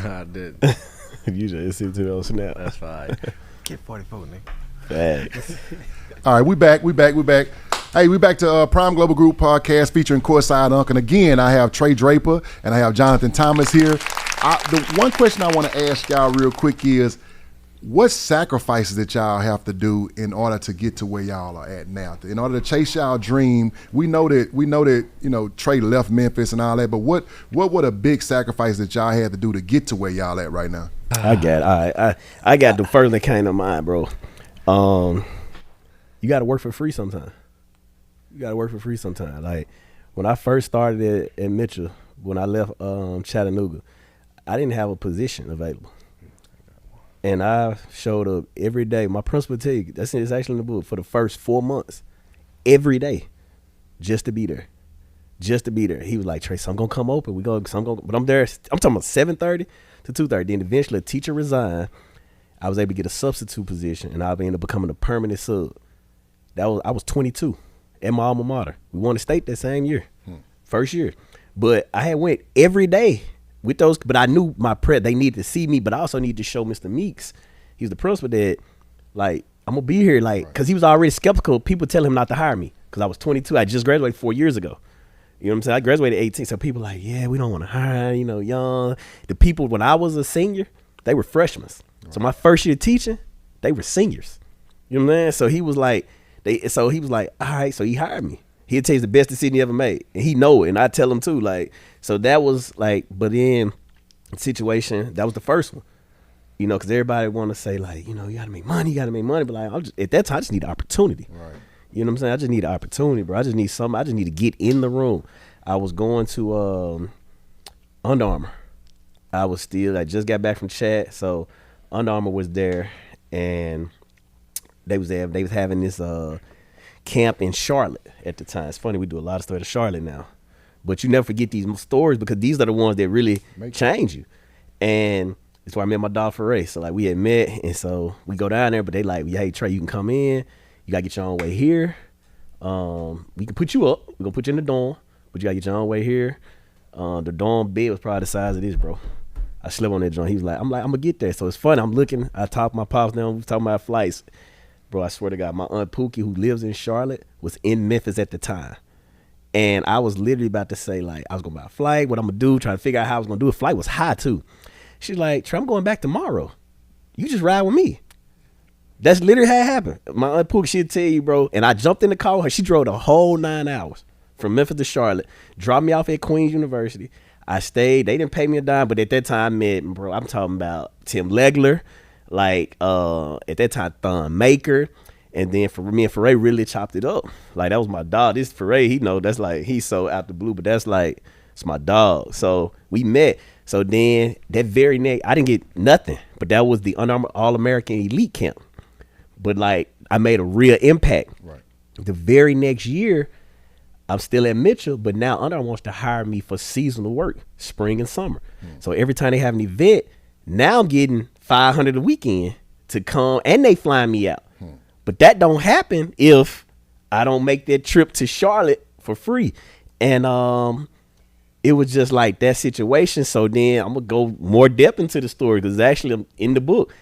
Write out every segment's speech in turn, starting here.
I did. You just sent to those snap. That's fine. Get 44, nigga. Facts. All right, we back. Hey, we back to Prime Global Group podcast featuring Courtside Unc. And again, I have Trey Draper and I have Jonathan Thomas here. The one question I want to ask y'all real quick is, what sacrifices that y'all have to do in order to get to where y'all are at now? In order to chase y'all dream, we know that Trey left Memphis and all that, but what were the big sacrifices that y'all had to do to get to where y'all at right now? I got the first that came to mind, bro. You got to work for free sometimes. Like when I first started at Mitchell, when I left Chattanooga, I didn't have a position available. And I showed up every day. My principal tell you, it's actually in the book, for the first 4 months, every day, just to be there. He was like, Trey, something gonna come open. But I'm there. I'm talking about 7:30 to 2:30. Then eventually a teacher resigned. I was able to get a substitute position, and I ended up becoming a permanent sub. I was 22 at my alma mater. We won the state that same year, first year. But I had went every day with those. But I knew they needed to see me, but I also needed to show Mr. Meeks, he's the principal, that like I'm gonna be here, like, because he was already skeptical. People tell him not to hire me because I was 22. I just graduated 4 years ago. You know what I'm saying? I graduated 18, so people like, yeah, we don't want to hire, young. The people when I was a senior, they were freshmen. So my first year teaching, they were seniors. You know what I'm saying? So he was like, all right, so he hired me. He'll tell you the best decision he ever made, and he know it, and I tell him too. Like, so that was like, but then situation, that was the first one. Because everybody want to say like, you gotta make money, but like, at that time, I just need an opportunity. Right. You know what I'm saying? I just need an opportunity, bro. I just need something. I just need to get in the room. I was going to Under Armour. I just got back from Chad, so Under Armour was there, and they was having this camp in Charlotte at the time. It's funny, we do a lot of stuff in Charlotte now, but you never forget these stories because these are the ones that really change you. And it's where I met my dog Trey. So like we had met, and so we go down there, but they like, hey Trey, you can come in. You gotta get your own way here. We can put you up. We're gonna put you in the dorm, but you gotta get your own way here. The dorm bed was probably the size of this, bro. I slept on that joint. He was like, I'm gonna get there. So it's funny. I'm looking. I talked my pops down. We talking about flights. Bro, I swear to God, my aunt Pookie, who lives in Charlotte, was in Memphis at the time. And I was literally about to say, like, I was going to buy a flight, what I'm going to do, trying to figure out how I was going to do it. Flight was high, too. She's like, Trey, I'm going back tomorrow. You just ride with me. That's literally how it happened. My aunt Pookie, she'll tell you, bro. And I jumped in the car with her. She drove the whole 9 hours from Memphis to Charlotte, dropped me off at Queens University. I stayed. They didn't pay me a dime, but at that time, I met, bro, I'm talking about Tim Legler. Like, at that time, Thon Maker. And then for me and Foray really chopped it up. Like, that was my dog. This Foray, that's like, he's so out the blue, but that's like, it's my dog. So we met. So then that very next, I didn't get nothing, but that was the Under Armour All-American Elite Camp. But like, I made a real impact. Right. The very next year, I'm still at Mitchell, but now Under Armour wants to hire me for seasonal work, spring and summer. So every time they have an event, now I'm getting $500 a weekend to come, and they flying me out. But that don't happen if I don't make that trip to Charlotte for free. And it was just like that situation. So then I'm going to go more depth into the story because actually I'm in the book.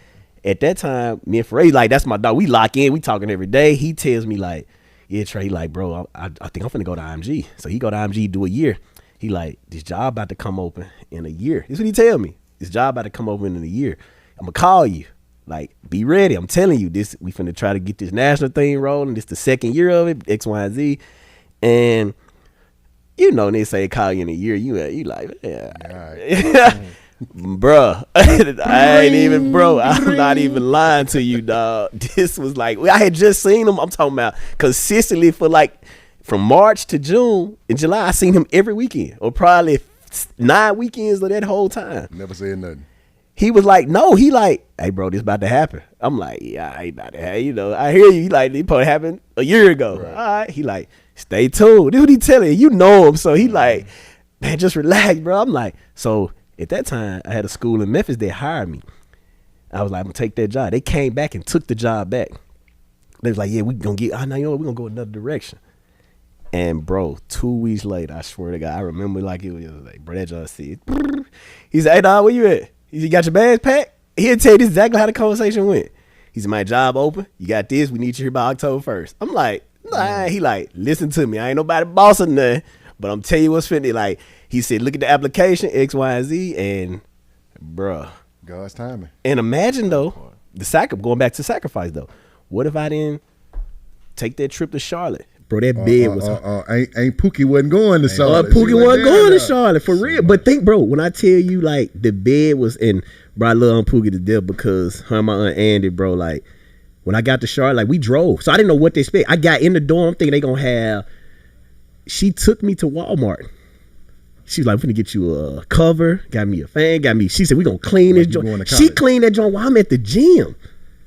At that time, me and Foray, like, that's my dog. We lock in. We talking every day. He tells me like, yeah, Trey, like, bro, I think I'm finna go to IMG. So he go to IMG, do a year. He like, this job about to come open in a year. This is what he tell me. This job about to come open in a year. I'm going to call you. Like, be ready. I'm telling you, this, we finna try to get this national thing rolling. This the second year of it, X, Y, and Z. And, they say call you in a year. You like, yeah. Right. Bruh, I ain't even, bro, I'm not even lying to you, dog. This was like, I had just seen him. I'm talking about consistently for like, from March to June. In July, I seen him every weekend, or probably 9 weekends of that whole time. Never said nothing. He was like, no, he like, hey, bro, this about to happen. I'm like, yeah, I ain't about to happen. I hear you. He like, it probably happened a year ago. Right. All right. He like, stay tuned. This what he telling you. You know him. So he like, man, just relax, bro. I'm like, so at that time, I had a school in Memphis. They hired me. I was like, I'm going to take that job. They came back and took the job back. They was like, yeah, we're going to we're going to go another direction. And, bro, 2 weeks later, I swear to God, I remember like it was like, bro, that job said, he said, hey, dog, where you at? He said, got your bags packed? He'll tell you exactly how the conversation went. He said, my job open. You got this. We need you here by October 1st. I'm like, nah. He like, listen to me. I ain't nobody boss or nothing, but I'm telling you what's finna. Like, he said, look at the application, X, Y, and Z, and bruh. God's timing. And imagine though, going back to sacrifice though. What if I didn't take that trip to Charlotte? Bro, that bed was ain't Pookie wasn't going to Charlotte. Pookie wasn't going to Charlotte for real. But think, bro, when I tell you like the bed was in, bro, I love Aunt Pookie to death because her and my Aunt Andy, bro, like when I got to Charlotte, like we drove. So I didn't know what to expect. I got in the dorm thinking they gonna have, she took me to Walmart. She was like, we're gonna get you a cover, got me a fan, she said, we gonna clean this joint. She cleaned that joint while I'm at the gym.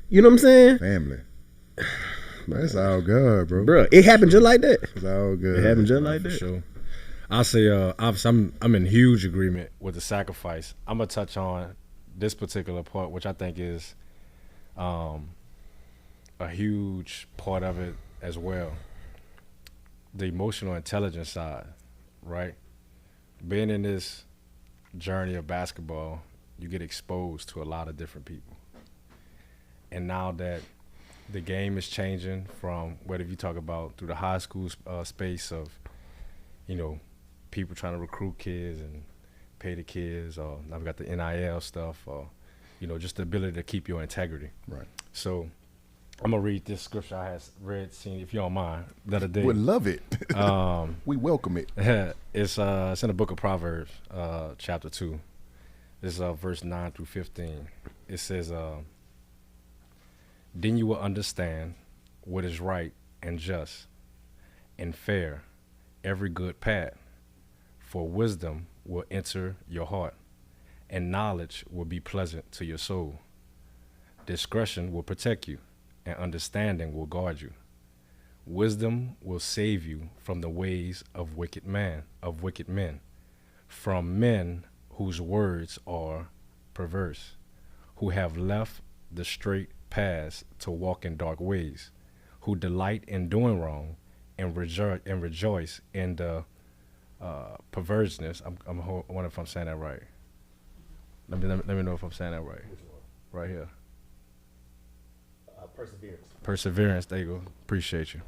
You know what I'm saying? Family. That's all good, bro. Bro, it happened just like that. It's all good. It happened just like that. Sure. I'll say, obviously, I'm in huge agreement with the sacrifice. I'm gonna touch on this particular part, which I think is a huge part of it as well. The emotional intelligence side, right? Being in this journey of basketball, you get exposed to a lot of different people. And now that the game is changing from whether you talk about through the high school space of, you know, people trying to recruit kids and pay the kids, or now we got the NIL stuff, or, you know, just the ability to keep your integrity. Right. So I'm going to read this scripture I had seen, if you don't mind, the other day. Would love it. We welcome it. It's in the book of Proverbs, chapter 2. This is verse 9 through 15. It says, then you will understand what is right and just and fair, every good path. For wisdom will enter your heart, and knowledge will be pleasant to your soul. Discretion will protect you, and understanding will guard you. Wisdom will save you from the ways of wicked men, from men whose words are perverse, who have left the straight paths to walk in dark ways, who delight in doing wrong and rejoice in the perverseness. I wonder if I'm saying that right. Let me know if I'm saying that right. Right here. Perseverance. There you go. Appreciate you.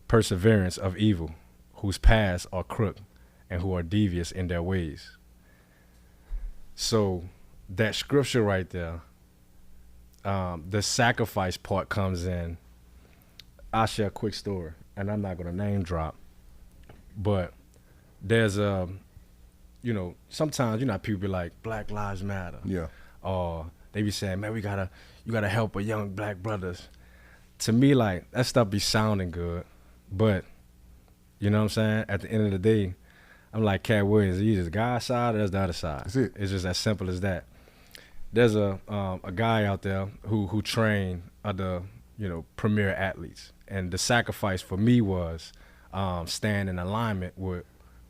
Perseverance of evil, whose paths are crooked and who are devious in their ways. So that scripture right there, the sacrifice part comes in. I'll share a quick story, and I'm not going to name drop, but there's you know, sometimes, you know, people be like, Black Lives Matter. Yeah. Or they be saying, man, you gotta help our young black brothers. To me, like, that stuff be sounding good, but you know what I'm saying? At the end of the day, I'm like Cat Williams, you just God's side or that's the other side. That's it. It's just as simple as that. There's a guy out there who trained other, you know, premier athletes, and the sacrifice for me was staying in alignment with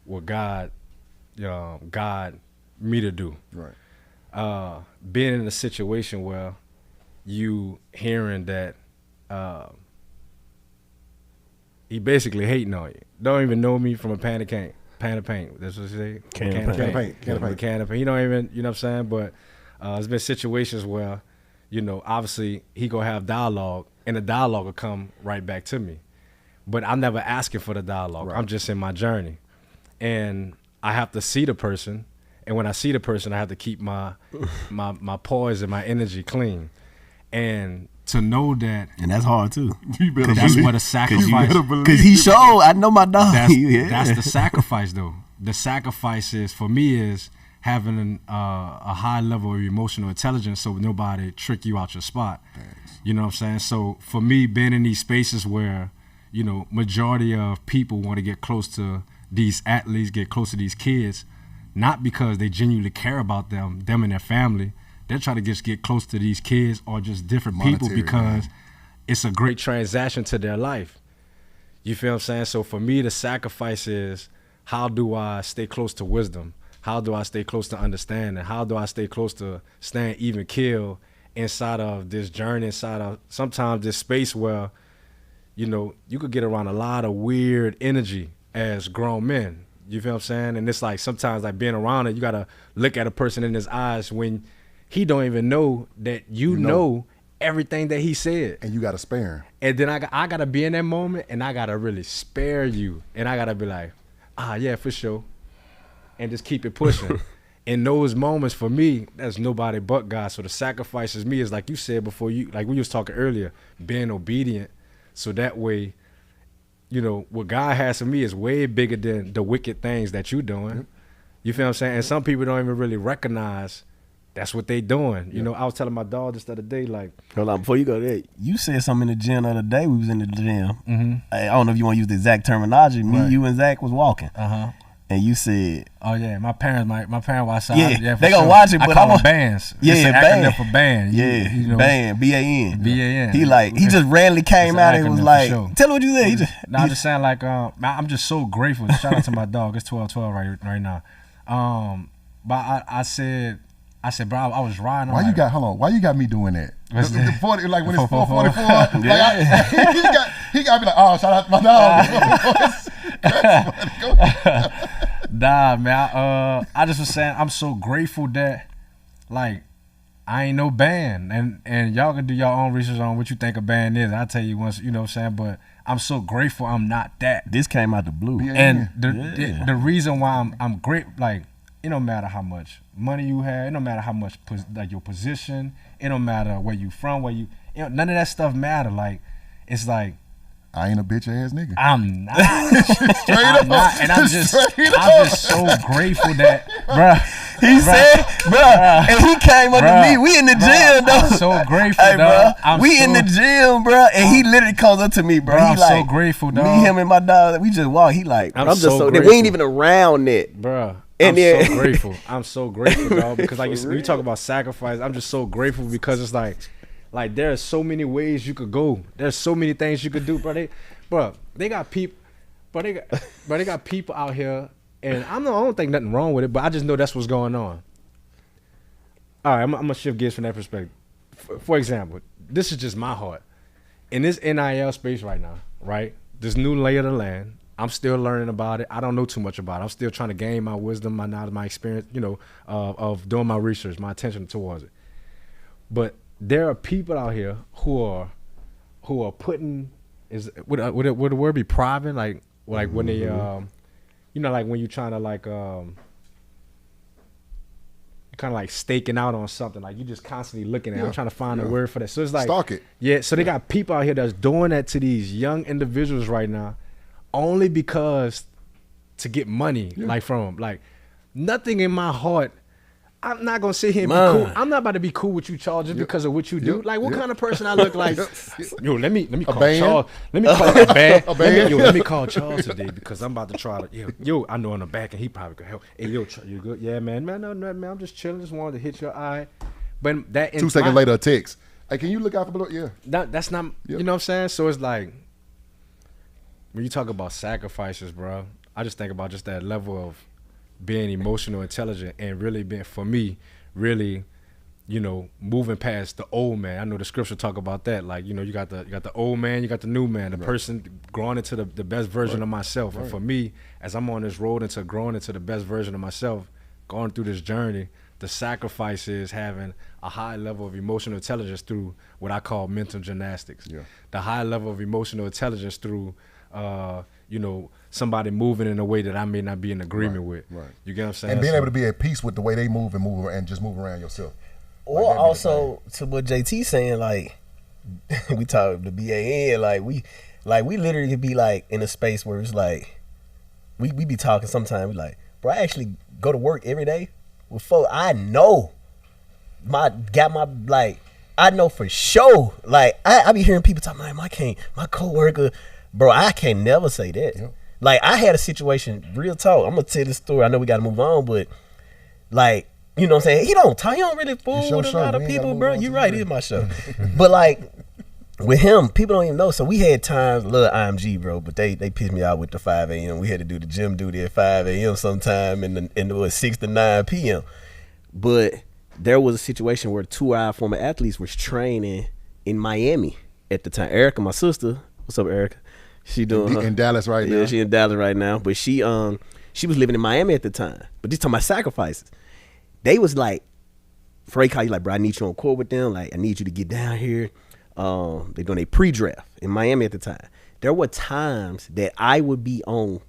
what God me to do. Right. Being in a situation where you hearing that he basically hating on you. Don't even know me from a pan of paint. That's what he say. Can of paint. He don't even, you know what I'm saying? But there's been situations where, you know, obviously he gonna have dialogue, and the dialogue will come right back to me. But I'm never asking for the dialogue. Right. I'm just in my journey, and I have to see the person. And when I see the person, I have to keep my poise and my energy clean. And to know that, and that's hard too. That's what a sacrifice. Because he showed, I know my dog. That's the sacrifice, though. The sacrifice is, for me, is having a high level of emotional intelligence, so nobody trick you out your spot. Thanks. You know what I'm saying? So for me, being in these spaces where, you know, majority of people want to get close to these athletes, get close to these kids, not because they genuinely care about them and their family. They're trying to just get close to these kids or just different people because it's a great transaction to their life. You feel what I'm saying? So for me, the sacrifice is, how do I stay close to wisdom? How do I stay close to understanding? How do I stay close to staying even keel inside of this journey, inside of sometimes this space where, you know, you could get around a lot of weird energy as grown men. You feel what I'm saying? And it's like sometimes like being around it, you got to look at a person in his eyes when he don't even know that you know everything that he said. And you got to spare him. And then I got to be in that moment, and I got to really spare you. And I got to be like, yeah, for sure. And just keep it pushing. In those moments, for me, that's nobody but God. So the sacrifices me is like you said before, like we was talking earlier, being obedient. So that way, you know, what God has for me is way bigger than the wicked things that you doing. You feel what I'm saying? And some people don't even really recognize that's what they doing. You know, I was telling my dog just the other day, like, hold on, before you go there, you said something in the gym the other day. We was in the gym. I don't know if you want to use the exact terminology. Me, you, and Zach was walking. And you said, "Oh yeah, my parents watch out. Yeah, they gonna watch it, but I call them bands. Yeah, it's an band. acronym for band. You know, band, BAN. BAN. He just randomly came out and was like, "Tell me what you said." I'm just saying, like, I'm just so grateful. Shout out to my dog. It's 12:12 right now. But I said, bro, I was riding. Why like, Why you got me doing that? The 40, like when it's 444. He got me like, oh, shout out to my dog. Nah, man. I just was saying, I'm so grateful that, like, I ain't no band, and y'all can do your own research on what you think a band is. I'll tell you once, you know what I'm saying. But I'm so grateful I'm not that. This came out the blue, and the reason why I'm great, like, it don't matter how much money you have, it don't matter how much like your position, it don't matter where you from, none of that stuff matter. Like, it's like, I ain't a bitch ass nigga. I'm not. I'm not. And I'm just so grateful that, bruh. He said, bruh, and he came up to me. We in the gym, though. I'm so grateful, hey, bro. We in the gym, bro, and he literally comes up to me, bro. I'm like, so grateful, dog. Me, him, and my dog, we just walk. He like, I'm just so grateful. we ain't even around it, bruh. And I'm so grateful. I'm so grateful, dog, because like you talk about sacrifice. I'm just so grateful because it's like there are so many ways you could go. There's so many things you could do, bro. They got people, they got people out here, and I don't think nothing wrong with it, but I just know that's what's going on. All right, I'm gonna shift gears from that perspective. For example, this is just my heart in this NIL space right now, right? This new lay of the land. I'm still learning about it. I don't know too much about it. I'm still trying to gain my wisdom, my knowledge, my experience, you know, of doing my research, my attention towards it. But there are people out here who are putting would the word be private, like when they you know, like when you're trying to like kind of like staking out on something, like you just constantly looking at it. I'm trying to find a word for that. So it's like stalk it. Yeah, so they got people out here that's doing that to these young individuals right now, only because to get money, like from them. Like, nothing in my heart. I'm not gonna sit here and be cool. I'm not about to be cool with you, Charles, just because of what you do. Like, what kind of person I look like? Yo, let me call Charles. Let me call a band. Let me call Charles today because I'm about to try to. Yo, I know in the back and he probably could help. Hey, yo, you good? Yeah, man. No, man. I'm just chilling. Just wanted to hit your eye. But that 2 seconds later, a text. Hey, can you look out for below? Yeah. That's not. You know what I'm saying? So it's like, when you talk about sacrifices, bro, I just think about just that level of being emotional, intelligent, and really being, for me, really, you know, moving past the old man. I know the scripture talk about that. Like, you know, you got the old man, you got the new man, the person growing into the best version of myself. And for me, as I'm on this road into growing into the best version of myself, going through this journey, the sacrifice is having a high level of emotional intelligence through what I call mental gymnastics. The high level of emotional intelligence through you know, somebody moving in a way that I may not be in agreement with. You get what I'm saying? And being able to be at peace with the way they move and just move around yourself. Or like also to what JT saying, like, we talk the BAN, like we literally could be like in a space where it's like we be talking sometimes, we like, bro, I actually go to work every day with folks I know I know for sure. Like I be hearing people talking like my coworker. Bro, I can't never say that. Like, I had a situation, real talk. I'm going to tell this story. I know we got to move on, but, like, you know what I'm saying? He don't really fool with a lot of people, bro. You're right. It is my show. But, like, with him, people don't even know. So, we had times, little IMG, bro, but they pissed me out with the 5 a.m. We had to do the gym duty at 5 a.m. sometime, and it was 6 to 9 p.m. But there was a situation where 2 of our former athletes was training in Miami at the time. Erica, my sister, what's up, Erica? She doing in Dallas right now. Yeah, she in Dallas right now. But she was living in Miami at the time. But this talking about sacrifices. They was like Frey call you like, bro, I need you on court with them. Like, I need you to get down here. They're doing a pre-draft in Miami at the time. There were times that I would be on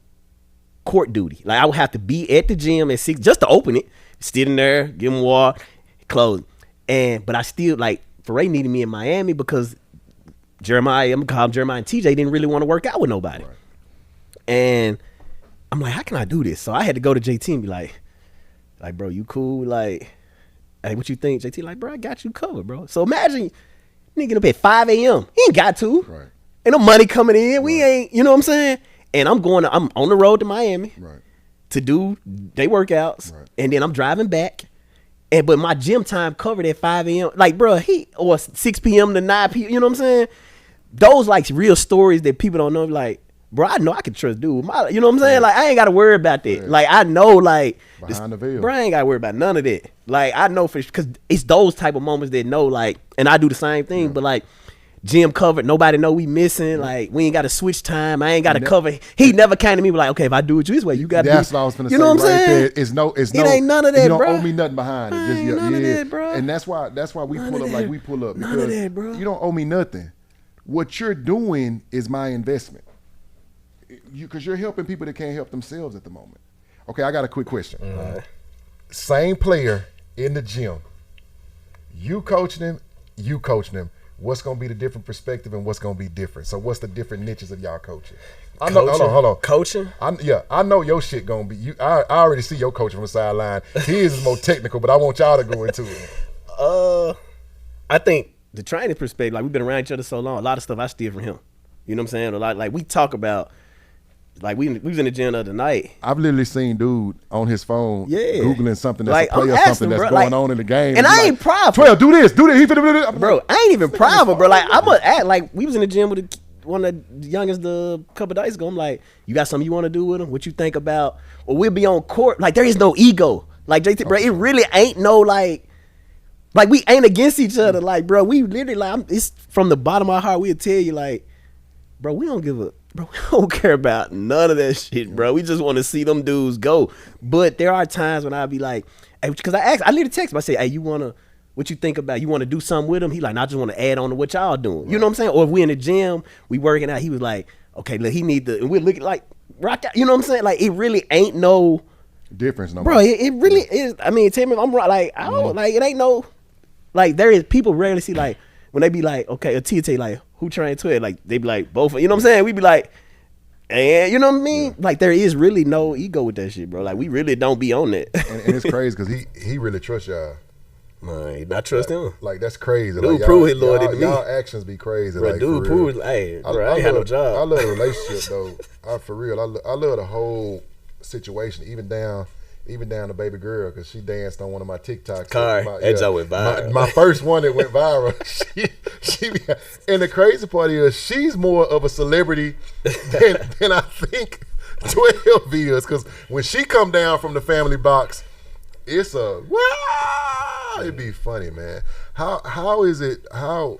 court duty. Like, I would have to be at the gym at 6 just to open it, sit in there, give them water, close. But I still, like, Frey needed me in Miami because Jeremiah, I'm going to call him Jeremiah, and TJ didn't really want to work out with nobody. Right. And I'm like, how can I do this? So I had to go to JT and be like, bro, you cool? Like, hey, what you think? JT like, bro, I got you covered, bro. So imagine nigga get up at 5 a.m. He ain't got to. Right. Ain't no money coming in. We ain't, you know what I'm saying? And I'm on the road to Miami to do day workouts. Right. And then I'm driving back. But my gym time covered at 5 a.m. Like, bro, or 6 p.m. to 9 p.m. You know what I'm saying? Those like real stories that people don't know. Like, bro, I know I can trust dude. You know what I'm saying? Like, I ain't got to worry about that. Yeah. Like, I know, like, behind the veil. Bro, I ain't got to worry about none of that. Like, I know because it's those type of moments that know, like, and I do the same thing, but like, gym covered, nobody know we missing. Like, we ain't got to switch time. I ain't got to cover. He never came to me like, okay, if I do it this way, you got to. That's what I was gonna say. You know what I'm saying? There. It ain't none of that, you don't bro. owe me nothing behind it. Just, none of that, bro. And that's why we pull up like we pull up. None of that, bro. You don't owe me nothing. What you're doing is my investment. Because you're helping people that can't help themselves at the moment. Okay, I got a quick question. Same player in the gym. You coaching him. What's going to be the different perspective and what's going to be different? So what's the different niches of y'all coaching? I know, hold on. Coaching? I know your shit going to be. I already see your coaching from the sideline. His is more technical, but I want y'all to go into it. I think the training perspective, like we've been around each other so long, a lot of stuff I steal from him. You know what I'm saying? A lot, like we talk about, like we was in the gym the other night. I've literally seen dude on his phone Googling something that's like, a play or something that's going on in the game. And I ain't proud. 12, do this. He finna do this. Bro, I ain't even proud, bro. Like I'm gonna act like we was in the gym with one of the youngest a couple of days ago. I'm like, you got something you want to do with him? What you think about? Or we'll be on court. Like there is no ego. Like JT, bro, it really ain't no like we ain't against each other. Like, bro, we literally like it's from the bottom of our heart. We'll tell you like, bro, we don't give a. Bro, we don't care about none of that shit, bro. We just want to see them dudes go. But there are times when I'll be like, hey, because I literally text him. I say, hey, what you think about? You want to do something with him? He like, no, I just want to add on to what y'all doing. Right. You know what I'm saying? Or if we in the gym, we working out. He was like, okay, look, he need the, and we're looking like, rock out. You know what I'm saying? Like, it really ain't no difference, no. Bro, it really is. I mean, tell me if I'm right. Like, I don't, like, it ain't no, like, there is, people rarely see, like, when they be like, okay, a TT, like, who trained to it? Like, they be like, both, you know what I'm saying? We be like, and you know what I mean? Yeah. Like there is really no ego with that shit, bro. Like we really don't be on that. and it's crazy because he really trusts y'all. Man, I trust him. Like that's crazy. Dude, like, prove his loyalty to me. Y'all actions be crazy. Bro, like, dude, prove. Hey, bro, I ain't had no job. I love the relationship though. For real, I love the whole situation, even down the baby girl, because she danced on one of my TikToks. That went viral. My first one that went viral. she and the crazy part is she's more of a celebrity than I think 12 is, because when she come down from the family box, it's a wow. It'd be funny, man. How is it? How,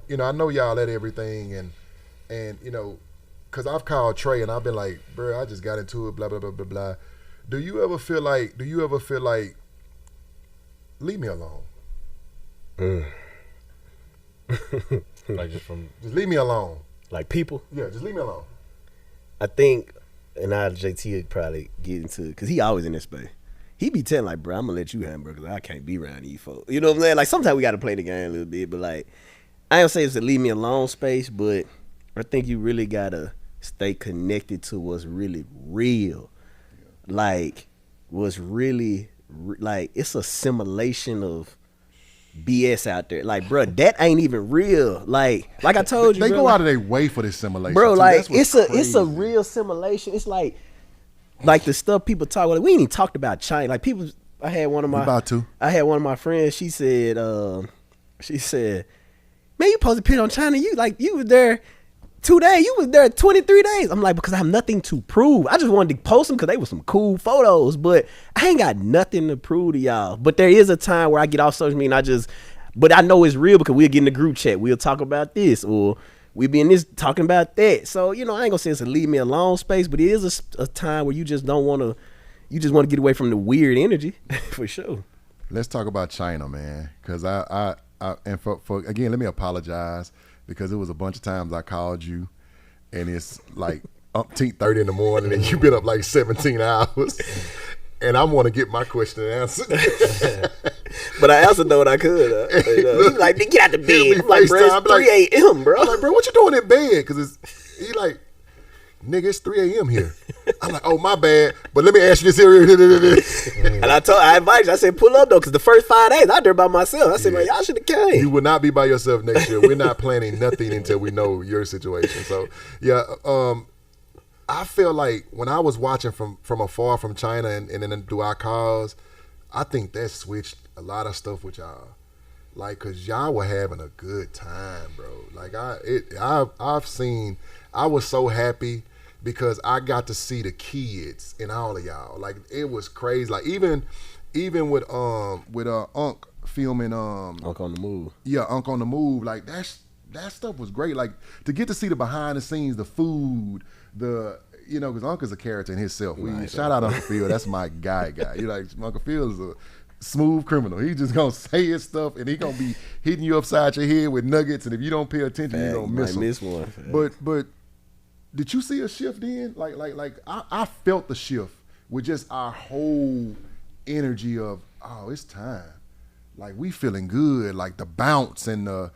you know? I know y'all at everything, and you know, because I've called Trey and I've been like, bro, I just got into it, blah blah blah blah blah. Do you ever feel like leave me alone? Like just leave me alone. Like people? Yeah, just leave me alone. I think, and JT would probably get into it, because he always in this space. He be telling like, bro, I'm gonna let you handle it because I can't be around these folks. You know what I'm saying? Like sometimes we gotta play the game a little bit, but like I don't say it's a leave me alone space, but I think you really gotta stay connected to what's really real. Like what's really like it's a simulation of BS out there. Like, bro, that ain't even real. Like I told you, they bro, go like, out of their way for this simulation, bro. too. Like it's a real simulation. It's like the stuff people talk about. We ain't even talked about China. Like people, I had one of my friends. She said, man, you supposed to pit on China. You was there 2 days. You was there 23 days. I'm like, because I have nothing to prove. I just wanted to post them because they were some cool photos, but I ain't got nothing to prove to y'all. But there is a time where I get off social media and but I know it's real because we'll get in the group chat. We'll talk about this, or we be in this talking about that. So, you know, I ain't gonna say it's a leave me alone space, but it is a time where you just don't want to, you just want to get away from the weird energy for sure. Let's talk about China, man. Because and for again, let me apologize because it was a bunch of times I called you, and it's like 30 in the morning, and you've been up like 17 hours, and I want to get my question answered. But I answered though what I could. He's like, get out the bed. I'm like, bro, it's 3 a.m., bro. I'm like, bro, what you doing in bed? Because he like, nigga, it's 3 a.m. here. I'm like, oh, my bad. But let me ask you this here. And I invited you. I said, pull up, though, because the first 5 days, I there by myself. I said, man, y'all should have came. You will not be by yourself next year. We're not planning nothing until we know your situation. So, yeah, I feel like when I was watching from afar from China and then through our calls, I think that switched a lot of stuff with y'all. Like, because y'all were having a good time, bro. Like, I've seen, I was so happy because I got to see the kids in all of y'all. Like, it was crazy. Like, even with Unc filming Unc on the Move. Yeah, Unc on the Move. Like, that stuff was great. Like, to get to see the behind the scenes, the food, because Unc is a character in himself. Shout out Uncle Phil. That's my guy. You like, Uncle Phil is a smooth criminal. He just gonna say his stuff, and he gonna be hitting you upside your head with nuggets. And if you don't pay attention, you gonna miss one. But did you see a shift then? Like I felt the shift with just our whole energy of, oh, it's time. Like, we feeling good. Like the bounce and the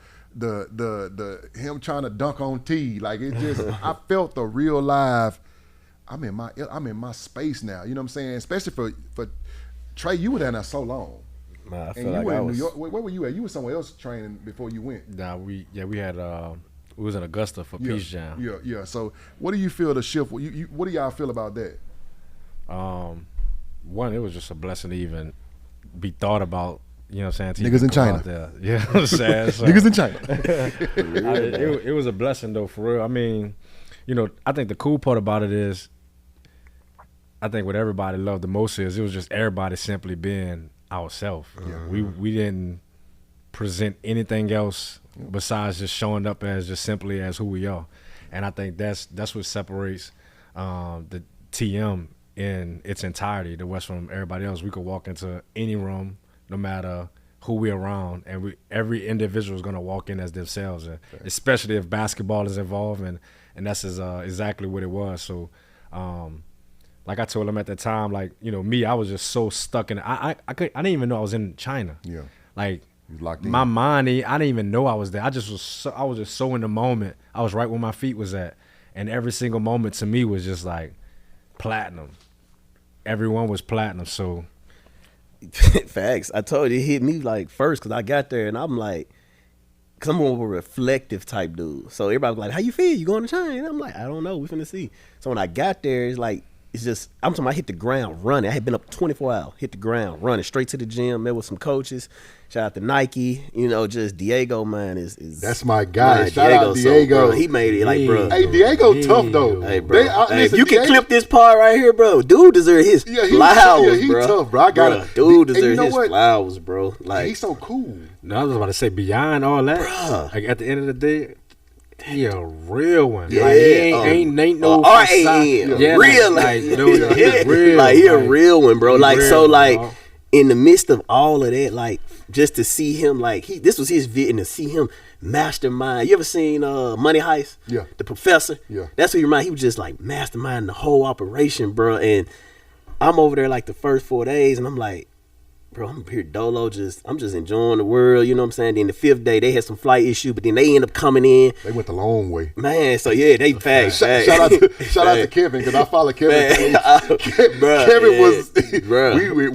him trying to dunk on T. Like, it just I felt the real live. I'm in my space now. You know what I'm saying? Especially for Trey, you were down there so long. Man, I feel and you like were I in was. New York. Where were you at? You were somewhere else training before you went. Nah, we had we was in Augusta for Peace Jam. Yeah. So, what do you feel the shift? What do y'all feel about that? One, it was just a blessing to even be thought about. You know what I'm saying? Niggas in China. Yeah, what I'm saying? So, niggas in China. It was a blessing though, for real. I mean, I think the cool part about it is, I think what everybody loved the most is it was just everybody simply being ourselves. Yeah. We didn't present anything else besides just showing up as just simply as who we are. And I think that's what separates the TM in its entirety, the West, from everybody else. We could walk into any room, no matter who we're around, and every individual is going to walk in as themselves, and especially if basketball is involved, and that's exactly what it was. So, like I told him at that time, like, me, I was just so stuck in it. I didn't even know I was in China. Yeah, like, locked in. My mind, I didn't even know I was there. I was just so in the moment. I was right where my feet was at, and every single moment to me was just like platinum. Everyone was platinum. So. Facts. I told you, it hit me like first because I got there and I'm like, because I'm more of a reflective type dude. So everybody was like, how you feel? You going to China? And I'm like, I don't know. We finna see. So when I got there, it's like, it's just, I'm talking about I hit the ground running. I had been up 24 hours, hit the ground running, straight to the gym, met with some coaches. Shout out to Nike. Just Diego, man, is that's my guy. Man, Shout out Diego. So, bro, he made it like, bro. Hey, Diego tough though. Hey, bro. If you Diego, can clip this part right here, bro. Dude deserve his flowers, he bro. Tough, bro. I got it. Dude deserve his flowers, bro. Like, he's so cool. No, I was about to say, beyond all that, bruh. Like, at the end of the day, he a real one. Yeah, like, he ain't no R-A-N. Yeah, real, like, dude, yeah. real. Like, he a real one, bro. Like, real, so, like, bro. In the midst of all of that, like, just to see him, like, this was his vision, to see him mastermind. You ever seen Money Heist? Yeah. The Professor? Yeah. That's what you remind. He was just, like, masterminding the whole operation, bro. And I'm over there, like, the first 4 days, and I'm like, bro, I'm here dolo, I'm just enjoying the world, you know what I'm saying? Then the 5th day, they had some flight issue, but then they end up coming in. They went the long way. Man, so yeah, they facts. Shout out to Kevin, because I follow Kevin. Kevin was,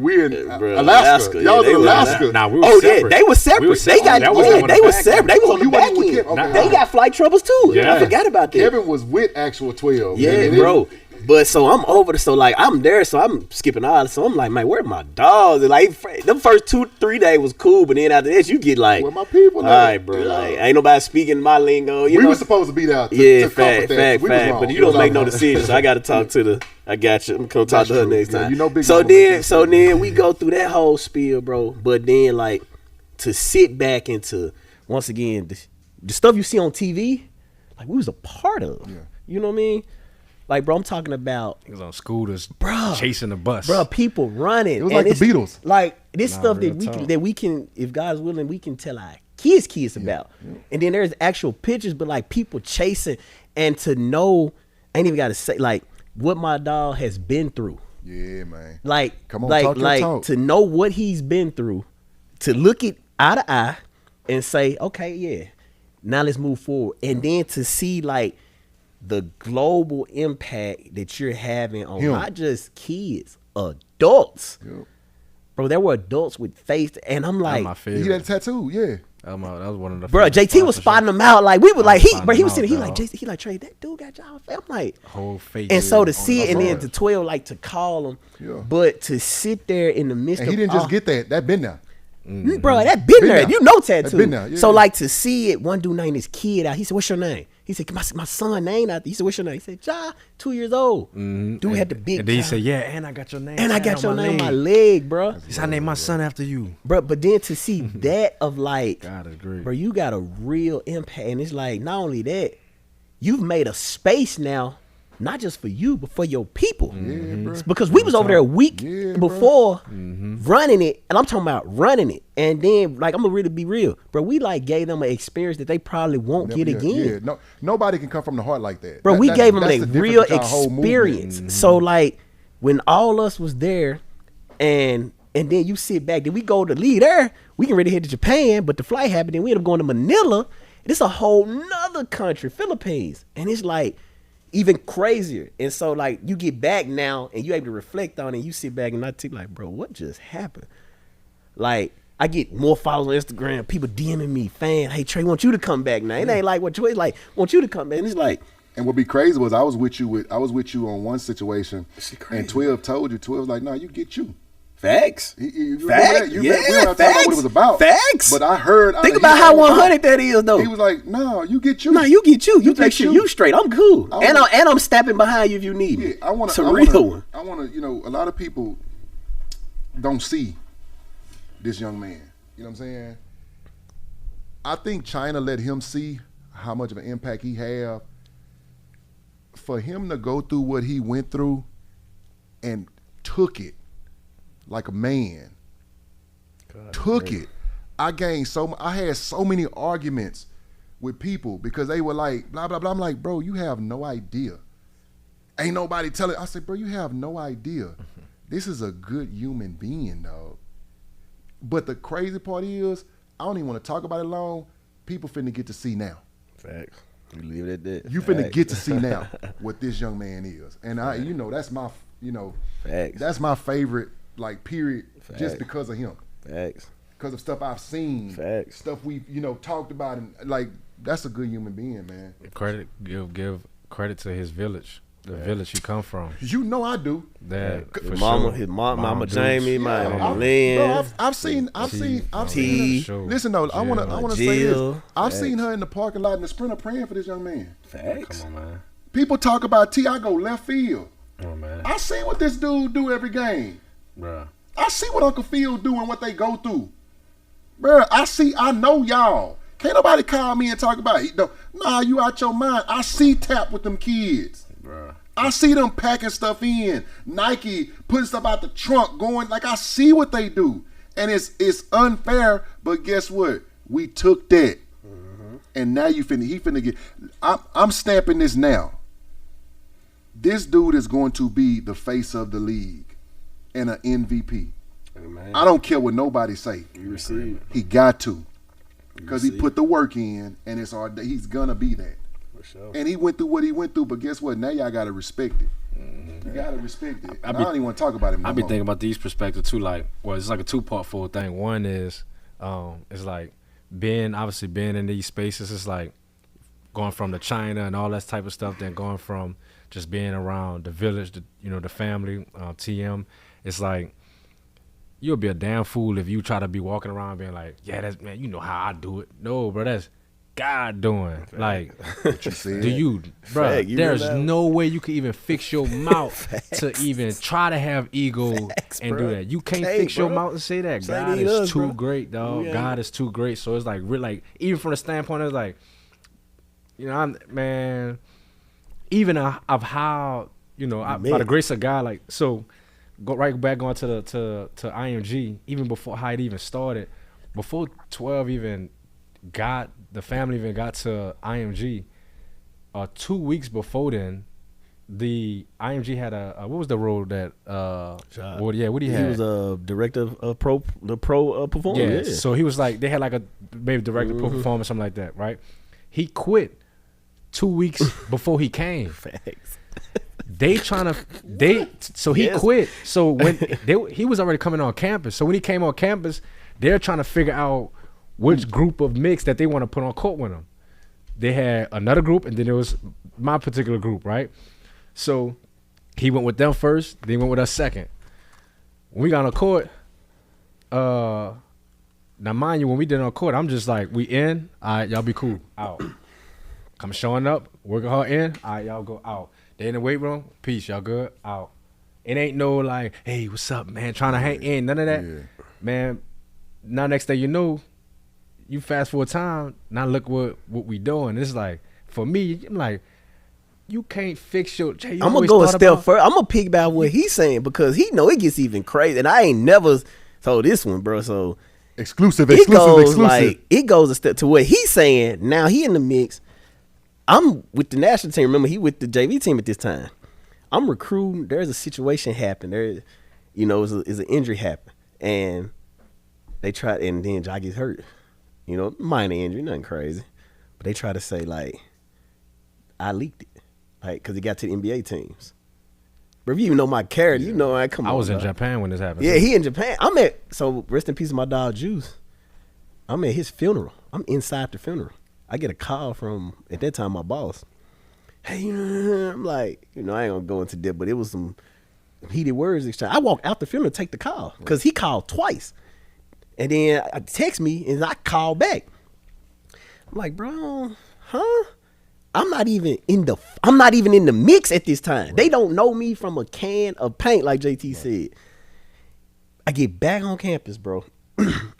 we in Alaska. Y'all was in Alaska. Nah, we were separate. Yeah, they were separate. They were separate. They was on the back end. They got flight troubles too. Yeah. I forgot about that. Kevin was with actual 12. Yeah, bro. But so I'm over there, so like I'm there, so I'm skipping all. So I'm like, man, where my dogs? And like them first 2-3 days was cool, but then after that, you get like, where my people? All right, bro. Yeah. Like ain't nobody speaking my lingo. We were supposed to be there. Fact. But you don't make no decisions. So I got to talk to the. I got you. I'm gonna talk to her next time. So then we go through that whole spiel, bro. But then like to sit back into once again the stuff you see on TV, like we was a part of. Yeah. You know what I mean? Like, bro, I'm talking about. He was on scooters, bro, chasing the bus. Bro, people running. It was like the Beatles. Like, this stuff real that we can, if God's willing, we can tell our kids about. And then there's actual pictures, but like people chasing, and to know, I ain't even got to say, like, what my dog has been through. Yeah, man. Like, come on, talk your talk. To know what he's been through, to look it eye to eye and say, okay, yeah, now let's move forward. And then to see like the global impact that you're having on not just kids, adults. Yep. Bro, there were adults with face, and I'm like, my favorite. He had a tattoo, yeah. That was one of the. Bro, JT was spotting them out. Like, we were like, he was sitting, he like, JT, he like, Trey, that dude got y'all. I'm like, whole face. and so to see it, and then to 12, like to call him, Yeah. but to sit there in the midst And of, he didn't just get that been there. bro, that been there. there. You know tattoo. That been there, yeah. So like to see it, one dude named his kid out. He said, "What's your name?" He said, "My son name out there." He said, "What's your name?" He said, "Ja, 2 years old." Dude had the big. And then he Ja. said, "Yeah, and I got your name. And I got your name on my leg, bro. He said, I named my son after you." Bro, but then to see that of like, God, agree. bro, you got a real impact, and it's like not only that, you've made a space now, not just for you, but for your people. Yeah, bro. Because we was over there a week Yeah, before running it, and I'm talking about running it, and then like I'm gonna really be real, bro. We like gave them an experience that they probably won't get again. Yeah, no, nobody can come from the heart like that. Bro, we gave them that's a the difference real with y'all whole experience. movement. So like when all us was there, and then you sit back, then we go to leave there. We can ready to head to Japan, but the flight happened, and we end up going to Manila. It's a whole nother country, Philippines, and it's like even crazier. And so like you get back now, and you able to reflect on it. And you sit back and I think like, bro, what just happened? Like I get more followers on Instagram, people DMing me, fan, hey Trey, want you to come back now. It ain't like what Trey like, want you to come back. And it's like. And what be crazy was I was with you on one situation, and 12 told you. 12 was like, "No, you get you." Facts. You Facts. we don't have to talk about what it was about. Facts. But I heard. Think about how 100 that is, though. He was like, "No, you get you." No, you get you. You get make sure you. you straight. I'm cool. I And wanna- I'm stepping behind you if you need me. Yeah, I want It's to. a real one. I want to. You know, a lot of people don't see this young man. You know what I'm saying? I think China let him see how much of an impact he have. For him to go through what he went through and took it like a man, I gained I had so many arguments with people because they were like, blah, blah, blah. I'm like, bro, you have no idea. Ain't nobody telling. I said, bro, you have no idea. This is a good human being, dog. But the crazy part is, I don't even want to talk about it long. People finna get to see now. Facts. You leave it at that. You finna get to see now what this young man is. And that's my, Facts. that's my favorite, like, period, Facts. just because of him. Facts. Because of stuff I've seen. Facts. Stuff we've, talked about. And, like, that's a good human being, man. Give credit to his village. The village he come from. You know I do. That His mama Jamie, my mama Lynn. Bro, I've seen T. her. Listen though, I wanna say Jill. this. I've seen her in the parking lot in the Sprinter praying for this young man. Facts. Come on, man. People talk about T, I go left field. Come on, man. I see what this dude do every game. Bruh. I see what Uncle Phil do and what they go through. Bruh, I know y'all. Can't nobody call me and talk about it. Nah, you out your mind. I see Tap with them kids. Bruh. I see them packing stuff in. Nike putting stuff out the trunk, going like I see what they do. And it's unfair, but guess what? We took that. And now he finna get I'm stamping this now. This dude is going to be the face of the league and an MVP. Amen. I don't care what nobody say. You receive. He got to. Because he put the work in and he's gonna be that. For sure. And he went through what he went through, but guess what? Now y'all gotta respect it. You gotta respect it. I don't even want to talk about it no I be more. thinking about these perspectives too. Like, well, it's like a 2-part full thing. One is, it's like being in these spaces. It's like going from the China and all that type of stuff. Then going from just being around the village, the family, TM. It's like you'll be a damn fool if you try to be walking around being like, yeah, that's man, you know how I do it. No, bro, that's God doing. Like, What you said. do you, bro? Fact, you There's know that. no way you can even fix your mouth to even try to have ego Facts, and bro. do that. You can't Can't, fix your bro. mouth and say that. Say God he is does, too bro. great, dog. Yeah. God is too great. So it's like, even from the standpoint of like, even of how, you know, by the grace of God, like, so go right back on to IMG, even before how it even started, before 12 even got, the family even got to IMG, 2 weeks before then, the IMG had what was the role that what he had? He was a director of pro performance. Yeah, so he was like, they had like a maybe director pro performance, something like that, right? He quit 2 weeks before he came. Facts. He quit. So when he was already coming on campus. So when he came on campus, they're trying to figure out which group of mix that they want to put on court with him. They had another group, and then there was my particular group, right? So he went with them first, then he went with us second. When we got on court, now mind you, when we did on court, I'm just like, we in, all right, y'all be cool, out. Come showing up, working hard in, all right, y'all go out. They in the weight room, peace, y'all good, out. It ain't no like, hey, what's up, man, trying to hang in, none of that. Yeah. Man, now next thing you know, you fast forward time, now look what we doing. It's like, for me, I'm like, you can't fix your. I'm gonna go a step further. I'm gonna piggyback what he's saying, because he know it gets even crazy, and I ain't never told this one, bro. So exclusive. Like, it goes a step to what he's saying. Now he in the mix. I'm with the national team. Remember, he with the JV team at this time. I'm recruiting. There's a situation happen. There, you know, is an injury happen, and they try, and then Ja gets hurt. You know, minor injury, nothing crazy, but they try to say like, I leaked it. Like, because he got to the NBA teams. But if you know my character, you know I come on. I was in Japan when this happened. Yeah, he in Japan. So rest in peace of my dog Juice. I'm at his funeral. I'm inside the funeral. I get a call from, at that time, my boss. Hey, I'm like, I ain't gonna go into depth, but it was some heated words exchange. I walked out the funeral to take the call, because he called twice. And then I text me, and I called back. I'm like, bro, huh? I'm not even in the mix at this time. Right. They don't know me from a can of paint, like JT said. I get back on campus, bro,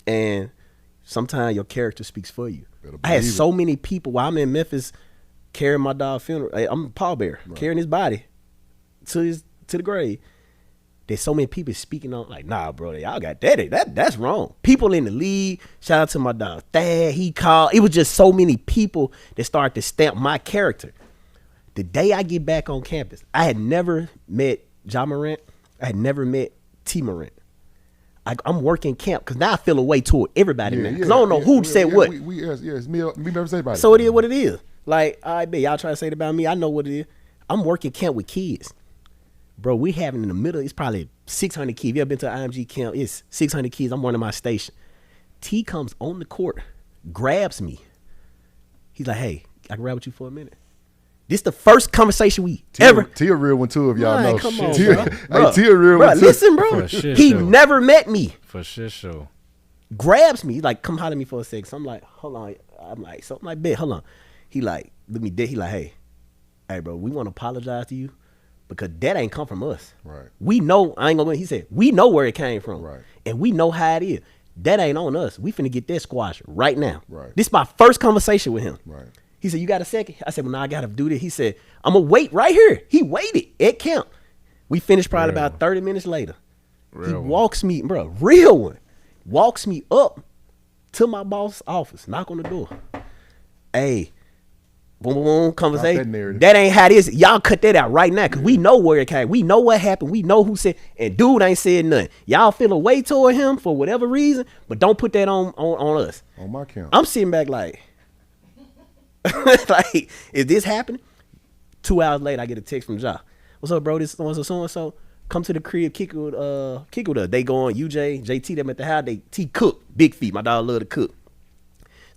and sometimes your character speaks for you. I had so many people while I'm in Memphis carrying my dog's funeral. I'm a pallbearer, carrying his body to the grave. There's so many people speaking on, like, nah, bro, y'all got that's wrong. People in the league, shout out to my dog Thad, he called. It was just so many people that started to stamp my character. The day I get back on campus, I had never met Ja Morant. I had never met T Morant. I'm working camp, because now I feel a way toward everybody now. Because I don't know who said what. It's me never say about it. So it is what it is. Like, I bet y'all try to say it about me. I know what it is. I'm working camp with kids. Bro, we having in the middle, it's probably 600 kids. You ever been to an IMG camp? It's 600 kids. I'm running my station. T comes on the court, grabs me. He's like, hey, I can ride with you for a minute. This the first conversation we ever. T a real one too, if y'all know. Come on, bro. T a real one too. Listen, bro. He never met me. For sure. Grabs me, like, come holler at me for a second. So I'm like, hold on. I'm like, something like that. Hold on. He like, look me dead. He like, hey, bro, we want to apologize to you, because that ain't come from us. Right. We know, I ain't gonna, he said, we know where it came from. Right. And we know how it is. That ain't on us. We finna get that squashed right now. Right. This is my first conversation with him. Right. He said, you got a second? I said, well, now I gotta do this. He said, I'm gonna wait right here. He waited at camp. We finished probably about 30 minutes later. He walks me, bro, real one, walks me up to my boss's office, knock on the door. Hey, boom, boom, boom, conversation. That ain't how it is. Y'all cut that out right now, because we know where it came. We know what happened. We know who said, and dude ain't said nothing. Y'all feel a way toward him for whatever reason, but don't put that on us. On my count. I'm sitting back like, like, is this happening? 2 hours later, I get a text from Ja. What's up, bro? This so-and-so. Come to the crib, kick with us. They go on UJ, JT, them at the house. T cook, big feet. My dog love to cook.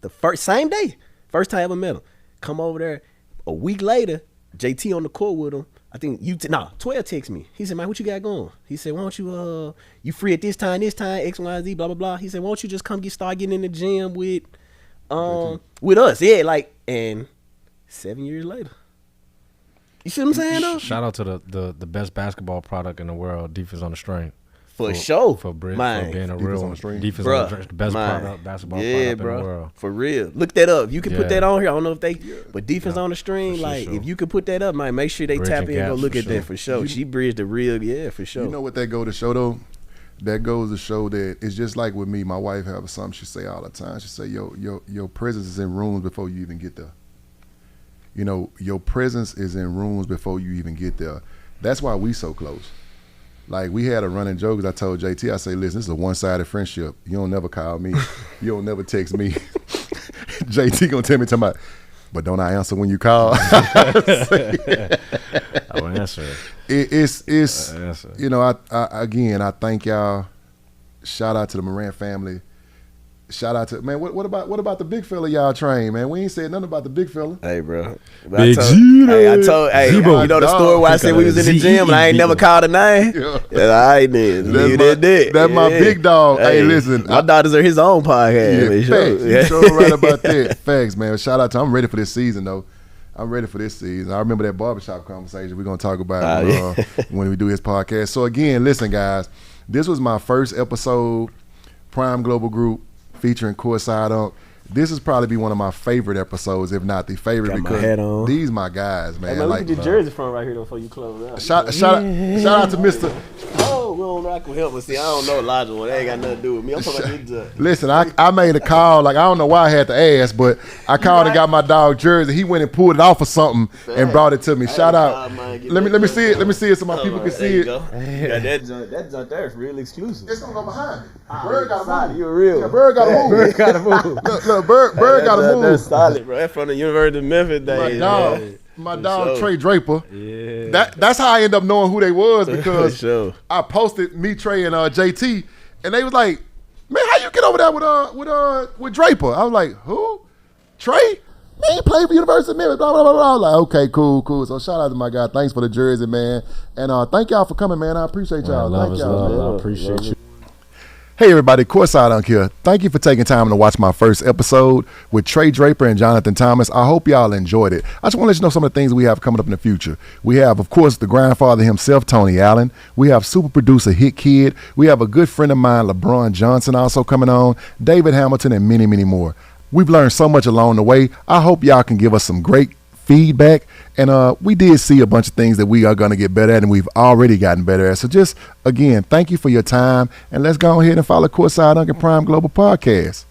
The same day, first time I ever met him. Come over there. A week later, JT on the court with him. I think 12 text me. He said, man, what you got going? He said, why don't you free at this time, X, Y, Z, blah, blah, blah. He said, why don't you just come start getting in the gym with us? Yeah, like, and 7 years later. You see what I'm saying, though? Shout out to the best basketball product in the world, Defense on the String. For sure. For being a Defense real on the stream. defense Bruh, on the, the best man. basketball Yeah, product bro. in the world. For real. Look that up. You can put Yeah. that on here. I don't know if they, but defense on the stream, For like sure. if you could put that up, man, make sure they Bridging tap in and go gaps, look for at sure. that for sure. She bridged the real, for sure. You know what that go to show though? That goes to show that it's just like with me. My wife have something she say all the time. She say, your presence is in rooms before you even get there. You know, your presence is in rooms before you even get there. That's why we so close. Like, we had a running joke, because I told JT, I say, listen, this is a one-sided friendship. You don't never call me. You don't never text me. JT gonna tell me, but don't I answer when you call? I will answer. It's Answer. you know, I thank y'all. Shout out to the Morant family. Shout out to, man, what about the big fella y'all train, man? We ain't said nothing about the big fella. Hey, bro. Big I Zito. told, Zebo. you know the story where I said we was in the gym and I ain't never called a name? Yeah. Yeah, all right, then. Leave it at that. That's my big dog. Hey, listen. My daughters are his own podcast. Yeah, man, facts. You sure right about that. Facts, man. Shout out to, I'm ready for this season, though. I'm ready for this season. I remember that barbershop conversation we're going to talk about when we do his podcast. So, again, listen, guys. This was my first episode, Prime Global Group, featuring Courtside Unk. This is probably be one of my favorite episodes, if not the favorite, Got my because hat on. these my guys, man. Hey, man, look like, at your jersey from right here though before you close out. shout out to Mr. Oh, we don't rock with him, but see, I don't know Elijah one. That ain't got nothing to do with me. I'm talking about this judge. Listen, I made a call. Like, I don't know why I had to ask, but I called and got my dog jersey. He went and pulled it off or something and brought it to me. Shout out. Let me see it. Let me see it so my people can see it. Got that junk there is real exclusive. It's gonna go behind me. Bird gotta move. You're real. Yeah, Bird gotta move. Bird gotta move. Look, Bird gotta move. That's solid, bro. That's from the University of Memphis days. My For dog sure. Trey Draper. Yeah. That's how I end up knowing who they was, because For sure. I posted me, Trey, and JT, and they was like, "Man, how you get over there with Draper?" I was like, "Who? Trey? He played for University of Memphis." Blah blah blah blah. I was like, "Okay, cool." So shout out to my guy. Thanks for the jersey, man, and thank y'all for coming, man. I appreciate y'all. Love Thank is y'all. love. man. I appreciate you. Hey everybody, Courtside Unk here. Thank you for taking time to watch my first episode with Trey Draper and Jonathan Thomas. I hope y'all enjoyed it. I just want to let you know some of the things we have coming up in the future. We have, of course, the grandfather himself, Tony Allen. We have super producer Hit Kid. We have a good friend of mine, LeBron Johnson, also coming on, David Hamilton, and many, many more. We've learned so much along the way. I hope y'all can give us some great feedback, and we did see a bunch of things that we are going to get better at, and we've already gotten better at. So just, again, thank you for your time, and let's go ahead and follow Courtside Unk and Prime Global Podcast.